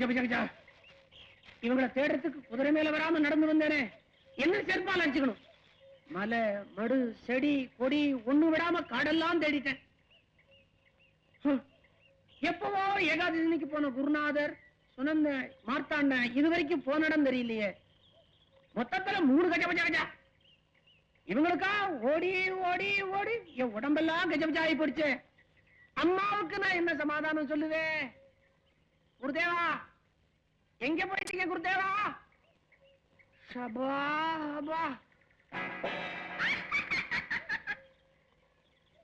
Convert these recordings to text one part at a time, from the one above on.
இவங்களை தேடுறதுக்கு குதிரை மேல வராம நடந்து வந்தேனே, என்ன செருப்பால் அடிச்சுக்கணும். மலை மடு செடி கொடி ஒண்ணு விடாம காடெல்லாம் தேடிட்டேன். எப்பவோ ஏகாதசிக்கு போன குருநாதர் சுனந்த மார்த்தாண்ட இதுவரைக்கும் போன இடம் தெரியலையே. மொத்தத்துல 3 கஜபஜா. இவங்களுக்கா ஓடி ஓடி ஓடி என் உடம்பெல்லாம் கஜபஜா ஆகி போடுச்சு. அம்மாவுக்கு நான் என்ன சமாதானம் சொல்லுவேன்? குருதேவா, எங்க போயிட்டீங்க குருதேவா? சபா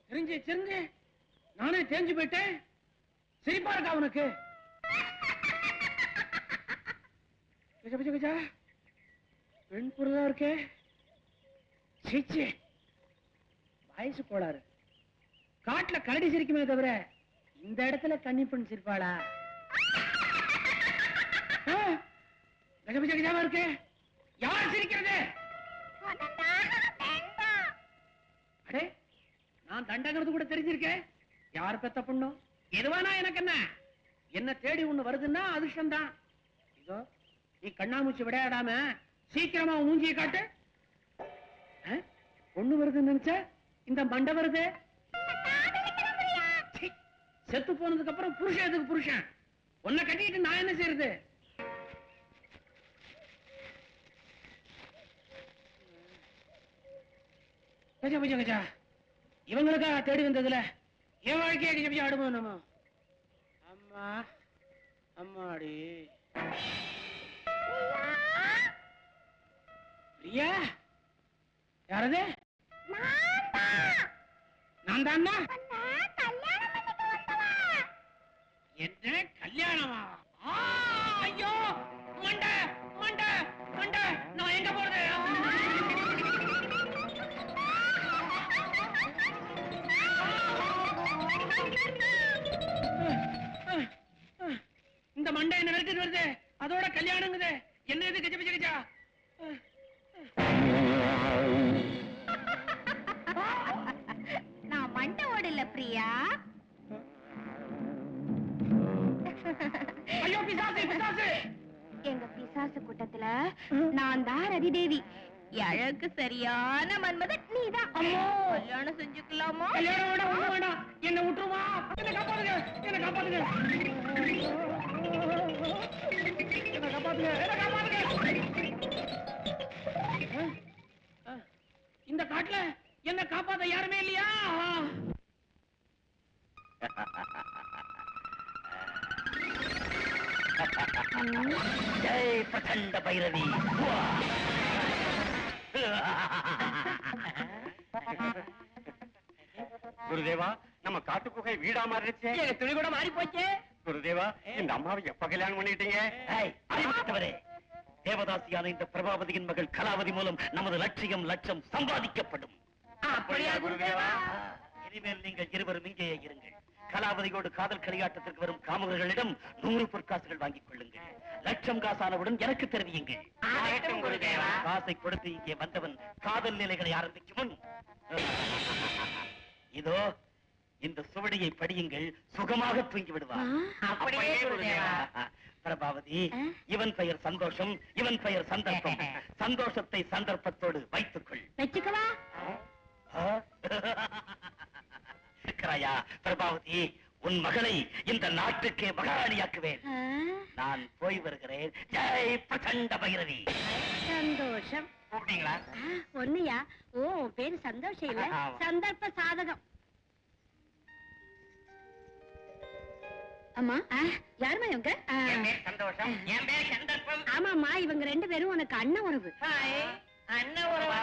தெரிஞ்சு நானே தேஞ்சு போயிட்டேன். சிரிப்பா இருக்கா அவனுக்கு? கஜா பெண் பொருளா இருக்கே. சீச்சி, வயசு கோளாறு. காட்டுல கரடி சிரிக்குமே தவிர இந்த இடத்துல கன்னி பெண் சிரிப்பாளா? கஜபஜா இருக்கு. யார் சிரிக்கிறது? அடே, நான் தண்டங்கிறது கூட தெரிஞ்சிருக்கேன். யார் பெத்த பொண்ணும் எதுவானா எனக்கு என்ன தேடி ஒண்ணு வருதுன்னா அதிர்ஷ்டம் தான். இதோ நீ கண்ணாமூச்சி விளையாடாம சீக்கிரமா மூஞ்சியை காட்டு. பொண்ணு வருதுன்னு நினைச்ச இந்த மண்டை வருது. செத்து போனதுக்கு அப்புறம் புருஷன் எதுக்கு புருஷன்? உன்னை கட்டிட்டு நான் என்ன செய்யறது? கஜா இவங்களுக்கா தேடி வந்ததுல என் வாழ்க்கையை கஜா ஆடுவோம் நம்ம. அம்மா அம்மாடி பிரியா, யாரது? நான் தான். என்ன கல்யாணமா? ஐயோ, மண்டை மண்டை மண்டை, நான் எங்க போறது? இந்த மண்டை என்ன வெறுத்துட்டு வருது, அதோட கல்யாணங்குது. என்ன இது கஜா? நான் மண்டை ஓடல பிரியா. ஐயோ பிசாசு! எங்க பிசாசு கூட்டத்துல நான் தான் ரதிதேவி. அழகு சரியான மன்மதன் நீதான். கல்யாணம் செஞ்சுக்கலாமா? கல்யாணம் வேண்டாம், என்ன விட்டுருமா? என்ன காப்பாத்துங்க, என்ன காப்பாத்துங்க, என்ன காப்பாத்துங்க, என்ன காப்பாத்துங்க. இந்த காட்டுல என்ன காப்பாத்த யாருமே இல்லையா? ஜெய் பிரச்சண்ட பைரவி. குருதேவா, நம்ம காட்டு குகை வீடா மாறிடுச்சு. துணி கூட மாறி போச்சு. குருதேவா, இந்த அம்மாவை எப்ப கல்யாணம் பண்ணிட்டீங்க? தேவதாசியான இந்த பிரபாவதியின் மகள் கலாவதி மூலம் நமது லட்சம் சம்பாதிக்கப்படும். அப்படியா குருதேவா? இனிமேல் நீங்கள் இருவரும் இங்கேயே இருங்கள். கலாவதியோடு காதல் களியாட்டத்திற்கு வரும் காமகர்களிடம் 100 பொற்காசுகள் வாங்கிக் கொள்ளுங்கள். 1,00,000 காசானவுடன் எனக்கு தெரிவியுங்கள். காசை கொடுத்து இங்கே வந்தவன் காதல் நிலைகளை ஆரம்பிக்கும் முன் இதோ இந்த சுவடியை படியுங்கள், சுகமாக தூங்கி விடுவார். பிரபாவதி, இவன் பெயர் சந்தோஷம், இவன் பெயர் சந்தர்ப்பம். சந்தோஷத்தை சந்தர்ப்பத்தோடு வைத்துக்கொள். வச்சுக்கவா? பிரபாவதி, உன் மகளை இந்த நாட்டுக்கே மகாராணியாக்குவேன். நான் போய் வருகிறேன். ஜெய் பிரச்சண்ட பைரவி. சந்தோஷம். கூப்பிட்டீங்களா? ஒண்ணுயா? ஓ, பேரு சந்தோஷம் இல்ல, சந்தர்ப்ப சாதகம். அம்மா, யாருமா இவங்க? சந்தோஷம். என் பேர் சந்தர்ப்பம். ஆமாமா, இவங்க 2 பேரும் உனக்கு அண்ணன் உறவு. அண்ணன் உறவா?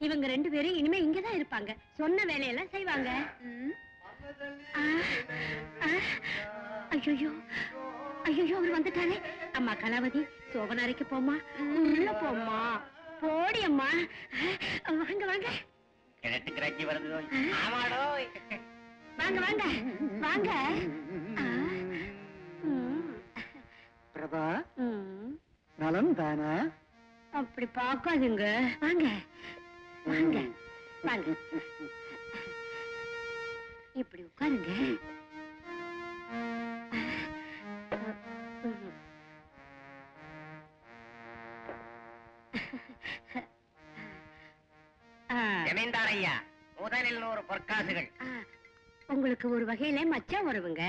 இவங்க 2 பேரும் இனிமே இங்கதான் இருப்பாங்க. சொன்ன வேலையெல்லாம் செய்வாங்க. ஐயோ ஐயோ, அவர் வந்துட்டாரே. அம்மா கலாவதி, சோபனாரைக்கு போமா, உள்ள போமா. போடி அம்மா. வாங்க வாங்க. கிழட்டு கிராக்கி வருது. ஆமாடோ. வாங்க வாங்க வாங்க. பிரபா, நலம் தானா? அப்படி பாக்காதுங்க. வாங்க வாங்க வாங்க. இப்படி உட்காருங்க. ஜமீன்தார் ஐயா, முதலில் 100 பொற்காசுகள். உங்களுக்கு ஒரு வகையில மச்சான் வருவங்க.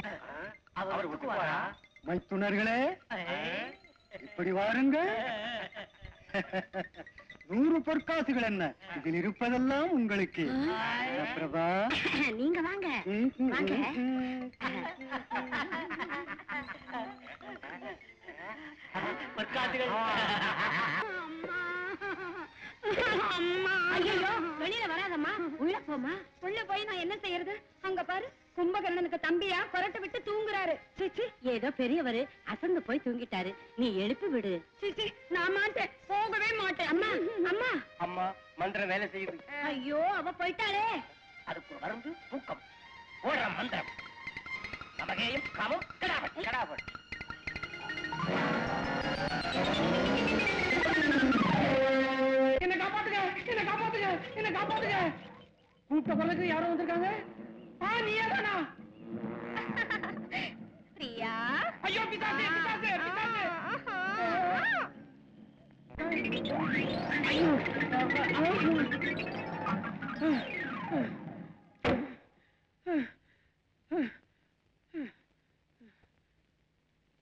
அவர் விட்டுவாரா? மைத்துனர்களே, இப்படி வாருங்க. 100 பொற்காசுகள் என்ன, இதில் இருப்பதெல்லாம் உங்களுக்கு. பிரபா, நீங்க வாங்க வாங்க. பொற்காசுகள். ஐயோ, வெளியில வராதம்மா, உள்ள போமா. உள்ள போய் நான் என்ன செய்யறது? அங்க பாரு, கும்பகர்ணனுக்கு தம்பியா கொரட்டை விட்டு தூங்குறாரு. சிச்சி, ஏதோ பெரியவரு அசந்து போய் தூங்கிட்டாரு, நீ எழுப்பி விடு. சிச்சி, நான் மாட்டேன், போகவே மாட்டேன். அம்மா அம்மா அம்மா, மந்திரம் வேலை செய்யுது. ஐயோ, அவ போயிட்டாளே. அதுக்கு மருந்து தூக்கம். ஓடுற மந்திரம் நமகேயும் காமம் கடாபட் கடாபட். என்ன காப்பாத்துங்க, என்ன காப்பாத்துங்க, என்ன காப்பாத்துங்க. கூப்பிட்ட குரலுக்கு யாரும் வந்திருக்காங்க. நீயே தானா? பிரியா, ஐயோ, பிசாசு பிசாசு பிசாசு.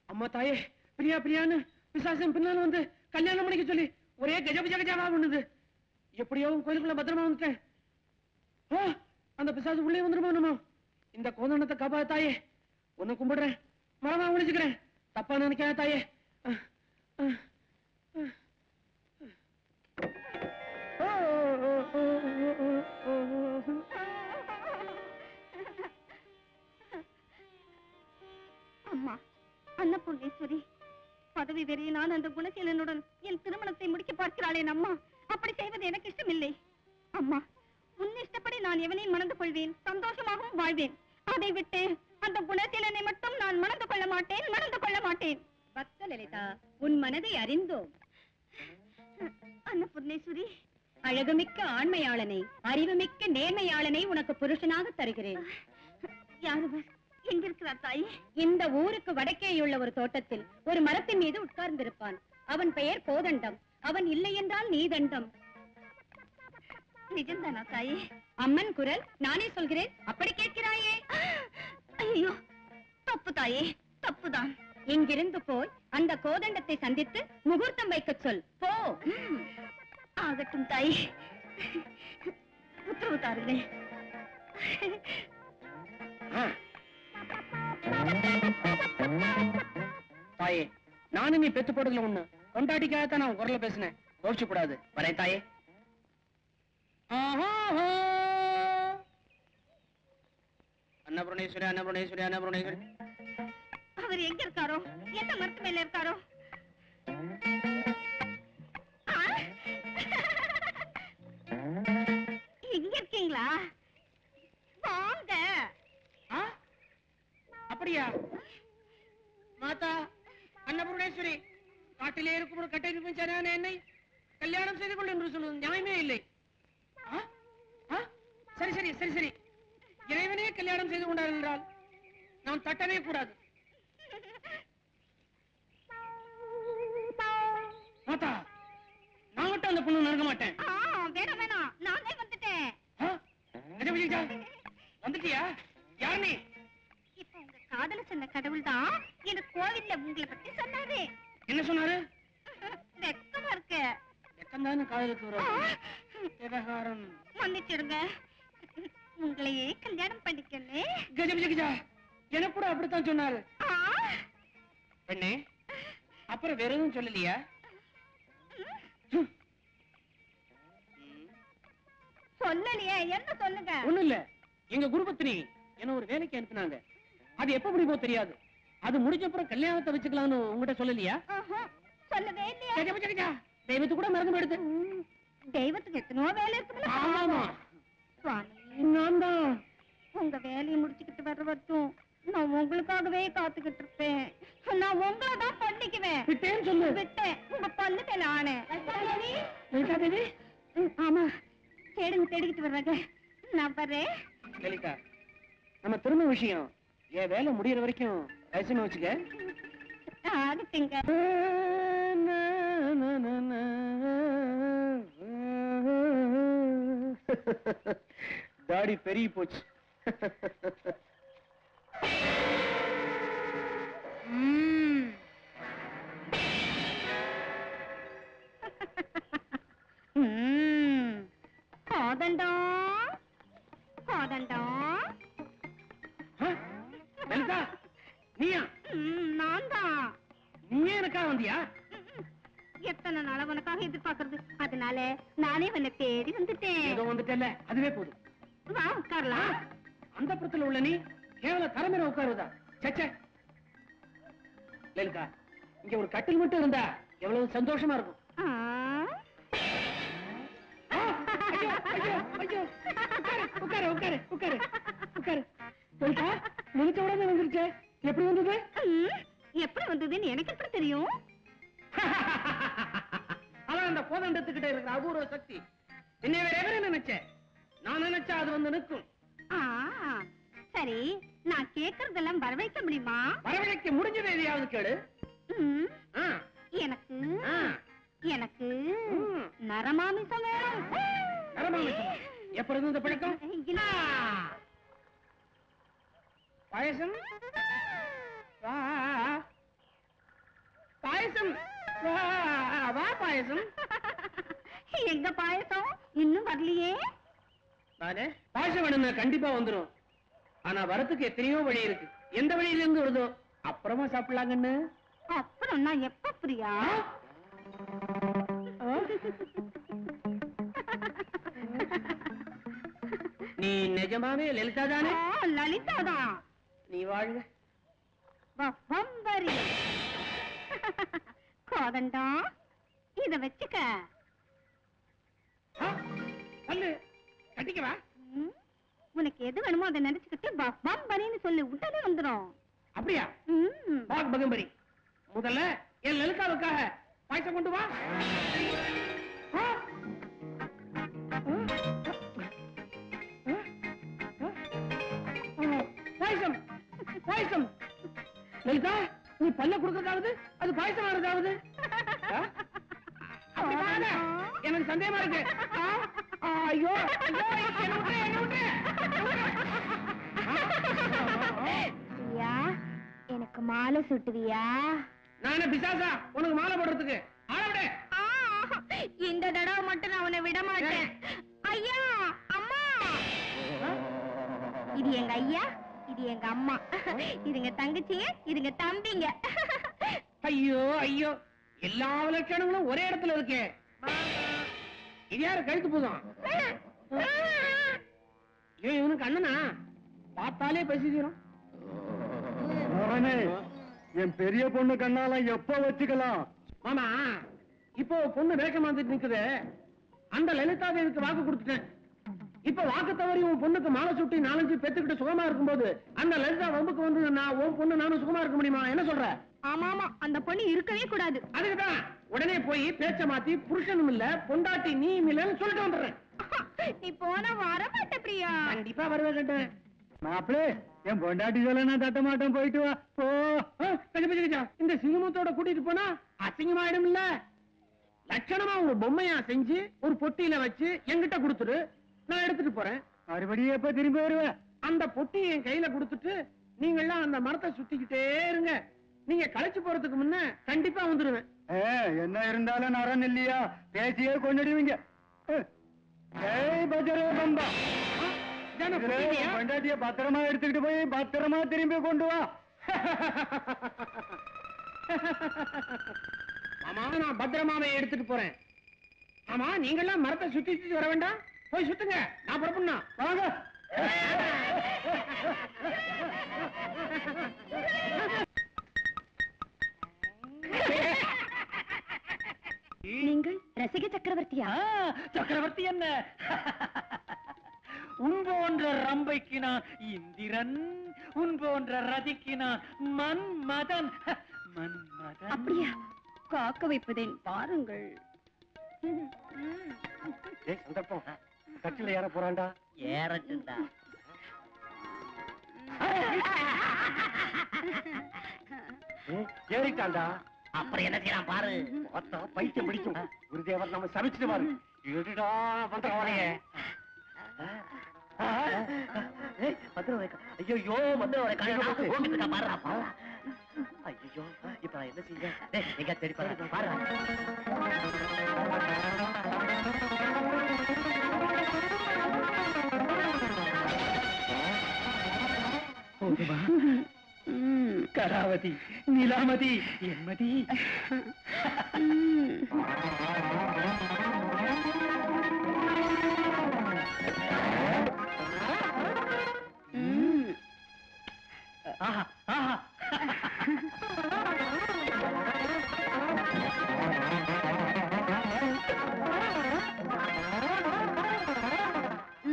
அம்மா தாயே, பிரியா பிரியான்னு பிசாசம் பின்னால வந்து கல்யாணம் பண்ணிக்க சொல்லி ஒரே கஜபஜ கஜாவா பண்ணுது. எப்படியோ கோயிலுக்குள்ள பத்திரமா வந்துட்டேன். அந்த பிசாசு உள்ளே வந்துருமா நம்ம. இந்த கோதண்டத்தை காப்பா தாயே, உன்னை கும்பிடுறேன், மரமா ஒழிச்சுக்கிறேன், தப்பா நினைக்காத தாயே. அம்மா அன்னபூர்ணேஸ்வரி, பதவி வெறியினால் அந்த குணசீலனுடன் என் திருமணத்தை முடிக்க பார்க்கிறாளேன் அம்மா. அப்படி செய்வது எனக்கு இஷ்டமில்லை அம்மா. உன் இஷ்டப்படி நான் எவனையும் மணந்து கொள்வேன், சந்தோஷமாகவும் வாழ்வேன். அதை விட்டு அந்த குணசீலனை மட்டும் நான் மணந்து கொள்ள மாட்டேன், மணந்து கொள்ள மாட்டேன். பக்த லலிதா, உன் மனதை அறிந்தோம். அன்னபூர்ணேஸ்வரி, அழகுமிக்க ஆண்மையாளனை, அறிவுமிக்க நேர்மையாளனை உனக்கு புருஷனாக தருகிறேன். யாருவர்? எங்கிருக்கிறார் தாயே? இந்த ஊருக்கு வடக்கேயுள்ள ஒரு தோட்டத்தில் ஒரு மரத்தின் மீது உட்கார்ந்திருப்பான். அவன் பெயர் கோதண்டம். அவன் இல்லை என்றால் நீ தண்டம். நிஜம்தானா தாயே? அம்மன் குரல், நானே சொல்கிறேன், அப்படி கேட்கிறாயே? ஐயோ, தப்பு தாயே, தப்புதான். இங்கிருந்து போய் அந்த கோதண்டத்தை சந்தித்து முகூர்த்தம் வைக்க சொல். போ. ஆகட்டும் தாயே, உத்தரவு தாருங்கள். தாயே, நானும் நீ பெத்து போடுறதுல ஒண்ணு. கொண்டாட்டிக்காகத்தான் நான் குரல பேசினேன், கோவிச்சு கூடாது. வரேன் தாயே. அன்னபூர்ணேஸ்வரி, அன்னபூர்ணேஸ்வரி, அன்னபூர்ணேஸ்வரி. அவர் எங்க இருக்காரோ, எந்த மரத்து மேல இருக்காரோ? இங்க இருக்கீங்களா? வாங்க. அப்படியா? மாதா அன்னபூர்ணேஸ்வரி, காட்டிலே இருக்கும் ஒரு கட்டை நிர்மிச்சான என்னை கல்யாணம் செய்து கொண்டு என்று சொல்வது நியாயமே இல்லை. சரி சரி சரி சரி, இறைவனே கல்யாணம் செய்து கொண்டார் என்றால் நான் தட்டவே கூடாது. மாதா, நான் மட்டும் அந்த பொண்ணு நடக்க மாட்டேன். வேணாம் வேணாம், நானே வந்துட்டேன். வந்துட்டியா? யார் நீ? இப்ப உங்க காதல சொன்ன கடவுள் தான் எனக்கு கோவில்ல உங்களை பத்தி சொன்னாரு. என்ன சொன்னாரு? வெக்கமா இருக்கு. வெக்கம்தானே காதலுக்கு வரும். விவகாரம் மன்னிச்சிடுங்க, உங்களையே கல்யாணம் பண்ணிக்கணும். கஜா, எனக்கு கூட அப்படித்தான் சொன்னாரு. பெண்ணே, அப்புறம் வேற எதுவும் சொல்லலையா? சொல்லலையே, என்ன சொல்லுங்க. ஒண்ணும் இல்ல, எங்க குருபத்தினி என்ன ஒரு வேலைக்கு அனுப்பினாங்க. அது எப்ப முடிப்போ தெரியாது. அது முடிஞ்ச அப்புறம் கல்யாணத்தை வச்சுக்கலாம்னு உங்ககிட்ட சொல்லலையா? சொல்லவே இல்லையா? கஜா, தெய்வத்து கூட மறந்து போயிடுது. தெய்வத்துக்கு எத்தனோ வேலை இருக்குல்ல. ஆமா, சுவாமி, நான் தான் உங்க வேலையை முடிச்சுக்கிட்டு வர்ற வரைக்கும் நான் உங்களுக்காகவே காத்துக்கிட்டு இருப்பேன். நான் உங்களை தான் பண்ணிக்குவேன். விட்டேன்னு சொல்லு. விட்டேன், உங்க பல்லு மேல ஆணை. லலிதா தேவி, ஆமா, தேடுங்க, தேடிக்கிட்டு வர்றாங்க. நான் வர்றேன். லலிதா, நம்ம திரும்ப விஷயம் என் வேலை முடியற வரைக்கும் வயசுன்னு வச்சுக்க. ஆகட்டுங்க. தாடி பெரிய போச்சு. கோதண்டா கோதண்டா லலிதா, நீயா? நான் தான். நீயே எனக்கா வந்தியா? எத்தனை நாளா உனக்காக எதிர்பார்க்கறது, அதனால நானே உன்னை தேடி வந்துட்டேன். ஏதோ வந்துட்டல, அதுவே போதும். வா உட்காரலாம். அந்த புறத்துல உள்ள நீ கேவல தரமேல உட்காருதா? சச்சே லலிதா, இங்க ஒரு கட்டில் மட்டும் இருந்தா எவ்வளவு சந்தோஷமா இருக்கும். ஐயோ, ஐயோ, ஐயோ. உட்காரு, உட்காரு, உட்காரு, உட்காரு. லலிதா, நினைச்ச உடனே வந்துருச்சே, எப்படி வந்தது? எப்படி வந்ததுன்னு எனக்கு எப்படி தெரியும்? அதான் அந்த கோதண்டத்துக்கிட்ட இருக்கிற அபூர்வ சக்தி. என்னை வேற எவரே நினைச்சேன், நான் நினைச்சா அது வந்து நிற்கும். சரி, நான் கேக்குறதெல்லாம் வரவைக்க முடியுமா? வரவழைக்க முடிஞ்சது எதையாவது கேடு. எனக்கு எனக்கு நரமாமிசம் வேணும். நரமாமிசம் எப்ப இருந்து இந்த பழக்கம்? பாயசம் பாயசம் வா பாயசம். எங்க பாயசம் இன்னும் வரலையே? நானே பாயசம் வேணும்னா கண்டிப்பா வந்துரும். ஆனா வரத்துக்கு எத்தனையோ வழி இருக்கு. எந்த வழியில இருந்து வருதோ அப்புறமா சாப்பிடலாங்கன்னு. அப்புறம் நான் எப்ப பிரியா? நீ நிஜமாவே லலிதா தானே? லலிதா தான். நீ வாழ்க. வம்பரி கோதண்டா, இத வச்சுக்க. அல்லு கட்டிக்கவா? உனக்கு எது வேணுமோ அதை நினைச்சுக்கிட்டு வம்பரின்னு சொல்லி உடனே வந்துடும். அப்படியா? பாக் பகம்பரி, முதல்ல என் லலிதாவுக்காக பாயசம் கொண்டு வா. பாயசம் பாயசம். லலிதா, நீ பல்ல கொடுக்கறதாவது அது பாயசம் ஆறதாவது? எனக்கு சந்தேகமா இருக்கு. ஐயோ, எனக்கு மாலை சுட்டுவியா? நானே பிசாசா உனக்கு மாலை போடுறதுக்கு? இந்த தடவை மட்டும் நான் உன்னை விட மாட்டேன். ஐயா, அம்மா. இது எங்க ஐயா, இது எங்க அம்மா, இதுங்க தங்கச்சிங்க, இதுங்க தம்பிங்க. ஐயோ ஐயோ, எல்லா லட்சணங்களும் ஒரே இடத்துல இருக்கே. இது யாரு கழுத்து போதும்? இவனுக்கு அண்ணனா? பார்த்தாலே பசிக்கிறோம். என் பெரிய பொண்ணு கண்ணாலாம் எப்ப வச்சுக்கலாம்? மாமா, இப்போ பொண்ணு வேஷம் வந்துட்டு நிக்குது. அந்த லலிதா தேவிக்கு வாக்கு கொடுத்துட்டேன். இப்ப வாக்கு தவறி உன் பொண்ணுக்கு மாலை சுட்டி 4-5 பெத்துக்கிட்டு சுகமா இருக்கும்போது அந்த லலிதா வம்புக்கு வந்து உன் பொண்ணு நானும் சுகமா இருக்க முடியுமா? என்ன சொல்ற? ஆமாமா, அந்த பொண்ணு இருக்கவே கூடாது. அதுக்குதான் உடனே போய் பேச்ச மாத்தி புருஷனும் இல்ல பொண்டாட்டி நீயும் இல்லன்னு சொல்லிட்டு வந்துடுறேன். நீ போன வர மாட்ட பிரியா. கண்டிப்பா வருவேன். மாப்பிளே, என் பொண்டாட்டி சொல்ல நான் தட்ட மாட்டேன், போயிட்டு வா. ஓ இந்த சிங்கமத்தோட கூட்டிட்டு போனா அசிங்கமாயிடும் இல்ல? லட்சணமா ஒரு பொம்மையா செஞ்சு ஒரு பொட்டியில வச்சு என்கிட்ட கொடுத்துரு, நான் எடுத்துட்டு போறேன். மறுபடியும் எப்ப திரும்பி வருவேன்? அந்த பொட்டி என் கையில கொடுத்துட்டு நீங்க எல்லாம் அந்த மரத்தை சுத்திக்கிட்டே இருங்க. நீங்க களைச்சு போறதுக்கு முன்ன கண்டிப்பா வந்துருவேன். என்ன இருந்தாலும் நரன் இல்லையா, பேசியே கொண்டுடுவீங்க. ஜெய் பஜரே பம்பா. பொண்டாட்டிய பத்திரமா எடுத்துக்கிட்டு போய் பத்திரமா திரும்பி கொண்டு வா. ஆமா, நான் பத்திரமாவை எடுத்துட்டு போறேன். ஆமா, நீங்க எல்லாம் மரத்தை சுத்தி வர வேண்டாம், போய் சுத்துங்க, நான் புறப்படணும். வாங்க. நீங்கள் ரசிக சக்கரவர்த்தியா? சக்கரவர்த்தி என்ன? உன் போன்ற ரம்பைக்கு நான் இந்திரன், உன் போன்ற ரதிக்கு நான் மன்மதன். மன்மதன். அப்படியா? காக்க வைப்பதேன் பாருங்கள். சந்தர்ப்பம் கட்டில ஏற போறான்டா. ஏறட்டுண்டா. ஏறிட்டான்டா. அப்புறம் என்ன செய்யலாம் பாரு. பைத்தியம் பிடிக்கும். குருதேவர் நம்ம சமைச்சிட்டு பாரு. எடுடா பண்ற வரைய. ஐயோ மந்திரம் பாரு. ஐயோ இப்ப நான் என்ன செய்ய? எங்க தேடி பாரு. கராவதி, நிலாமதி, என்மதி. ஆஹா ஆஹா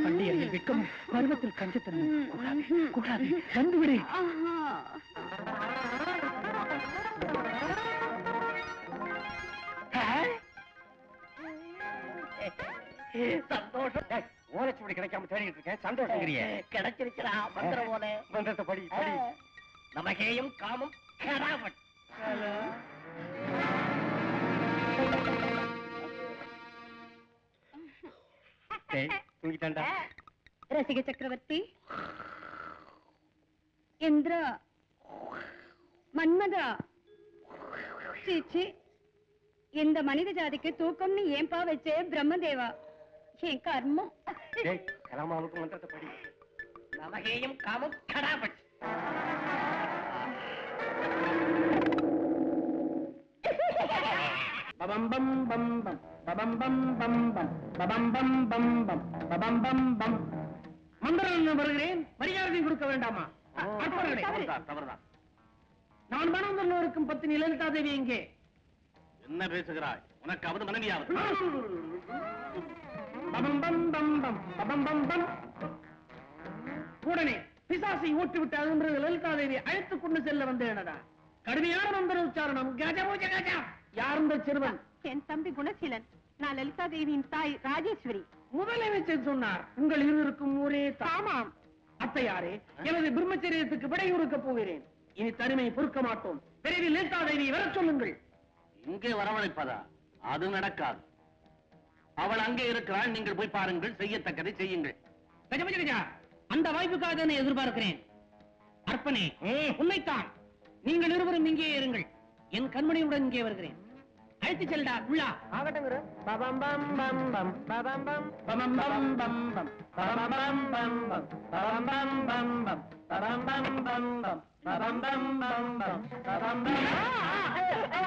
பண்டிகையில் வெட்கம், பருவத்தில் கஞ்சத்தனம். கூடாது, வந்துவிடு. சந்தோஷம். ஓலைச்சுவடி கிடைக்காம தேடிட்டு இருக்கேன். சந்தோஷங்கிறிய கிடைச்சிருக்கிறா. மந்திரம் போல மந்திரத்தை படி படி. நமகேயம் காமம் கராவட். தூங்கிட்டாண்டா. ரசிக சக்கரவர்த்தி, இந்திர, மன்மதா, சீச்சி, இந்த மனித ஜாதிக்கு தூக்கம்னு ஏன்பா வச்சே பிரம்மதேவா? என் கர்மம். கலாமாவுக்கு மந்திரத்தை படி. நமகேயம் காமம் கராவட். பபம் பம் பம் பம் பபம் பம் பம் பம் பபம் பம் பம் பம் பபம் பம் பம். மந்திரம் வருகிறேன். மரியாதை கொடுக்க வேண்டாமா? தவறுதான். நான் மனந்தல்லோருக்கும் பத்தினி லலிதா தேவி எங்கே? என்ன பேசுகிறாய்? உனக்காவது மனைவியாவது? பபம் பம் பம் பம் பபம் பம் பம். உடனே பிசாசை ஓட்டிவிட்டு அகன்றது லலிதா தேவி அழைத்துக் கொண்டு செல்ல வந்தேனடா. கடுமையான மந்திர உச்சாரணம். கஜபூஜ கஜா. யார் இந்த சிறுவன்? என் தம்பி குணசீலன். நான் லலிதா தேவியின் தாய் ராஜேஸ்வரி. முதலமைச்சர் சொன்னார் உங்கள் இருவருக்கும் ஒரே ஆமாம். அத்தையாரே, எனது பிரம்மச்சரியத்துக்கு விடையுறுக்க போகிறேன். இனி தனிமை பொறுக்க மாட்டோம். விரைவில் லலிதா தேவி வரச் சொல்லுங்கள். இங்கே வரவழைப்பதா? அது நடக்காது. அவள் அங்கே இருக்கிறாள். நீங்கள் போய் பாருங்கள். செய்யத்தக்கதை செய்யுங்கள். கஜபூஜ கஜா. அந்த வாய்ப்புக்காக நான் எதிர்பார்க்கிறேன். அர்ப்பனே, உண்மைத்தான். நீங்கள் இருவரும் இங்கே இருங்கள். என் கண்மணியுடன் இங்கே வருகிறேன். அழைத்து செல்டா உள்ளா. ஆகட்டங்குரு. பபம் பம் பம் பம் பபம் பம் பபம் பம் பம் பம் பபம் பம் பம் பம் பபம் பம் பம் பம் பபம் பம் பம் பம் பபம் பம் பம் பம் பபம் பம்.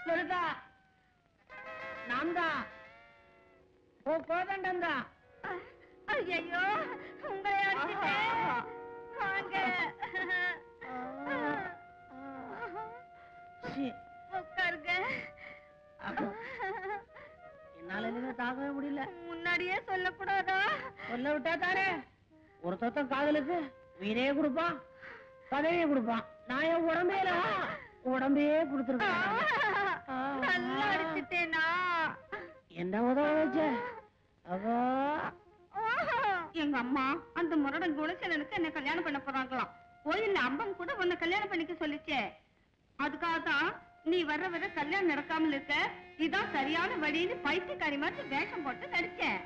லலிதா, நான் தான். கோதண்டம் தான். ஐயோ, உங்களை அடிச்சிட்டேன். வாங்க. உட்காருங்க. என்னால என்ன தாங்க முடியல. முன்னாடியே சொல்லக்கூடாதா? சொல்ல விட்டா தானே ஒரு தொத்தம் காதலுக்கு உயிரே கொடுப்பான், பதவியே கொடுப்பான். நான் என் உடம்பே கொடுத்துருக்கேன். நல்லா அடிச்சிட்டேனா? என்ன உதவ வச்ச? அவா எங்க அம்மா அந்த முரடன் குணசீலனுக்கு என்ன கல்யாணம் பண்ண போறாங்களாம். கோயில்ல அம்பம் கூட உன்னை கல்யாணம் பண்ணிக்க சொல்லிச்சே. அதுக்காக தான் நீ வர கல்யாணம் நடக்காமல் இருக்க. இதான் சரியான வழின்னு பைத்தியக்காரி மாதிரி வேஷம் போட்டு நடிச்சேன்.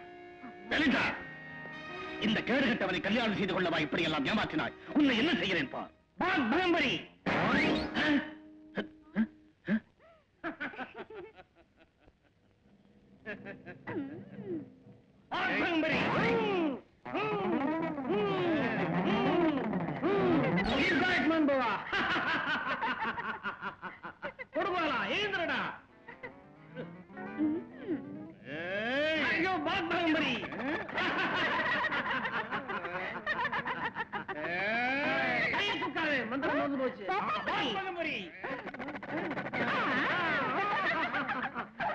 லலிதா, இந்த கேடுகட்டவனை கல்யாணம் செய்து கொள்ளவா இப்படி எல்லாம் ஏமாற்றினாய்? உன்னை என்ன செய்கிறேன் பார். பகம்பரி. கொடுப்பாளா? ஏந்திரடா. ஐயோ பாக்பரி. மந்திரம் வந்து போச்சு. பாக்பரி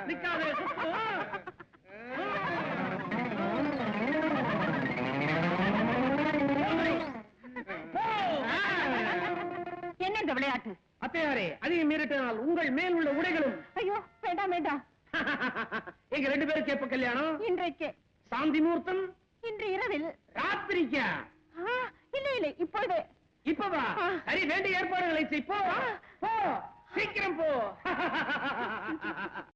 நிக்காதே, சுத்து. என்ன இந்த விளையாட்டு? அத்தையாரே அதிகம் மீறிட்டால் உங்கள் மேல் உள்ள உடைகளும் ஐயோ வேண்டாம் வேண்டாம். எங்க 2 பேருக்கு எப்ப கல்யாணம்? இன்றைக்கு. சாந்தி முகூர்த்தம்? இன்று இரவில். ராத்திரிக்கா? இல்லை இல்லை இப்பொழுது. இப்பவா? சரி, வேண்டிய ஏற்பாடுகளை செய். போ போ, சீக்கிரம் போ.